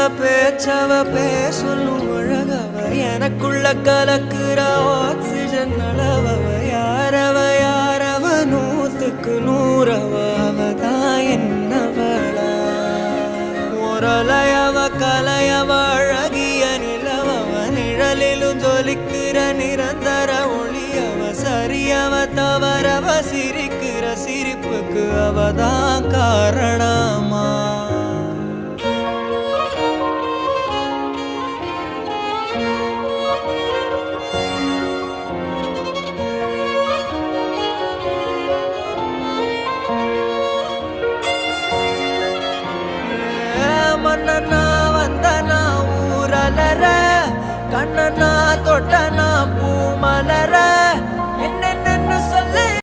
பேச்சவ பேசலும் அழகவ எனக்குள்ள கலக்குற ஆக்சிஜன் அளவவ யாரவ நூத்துக்கு நூறவ அவதான் என்னவளா முரலையவ கலையவ அழகிய நிலவவ நிழலிலும் ஜொலிக்கிற நிரந்தர ஒளியவ சரியவ தவறவ சிரிக்கிற சிரிப்புக்கு அவதான் காரணமா மன்னனா வந்தனா ஊரலர கண்ணனா தொட்டனா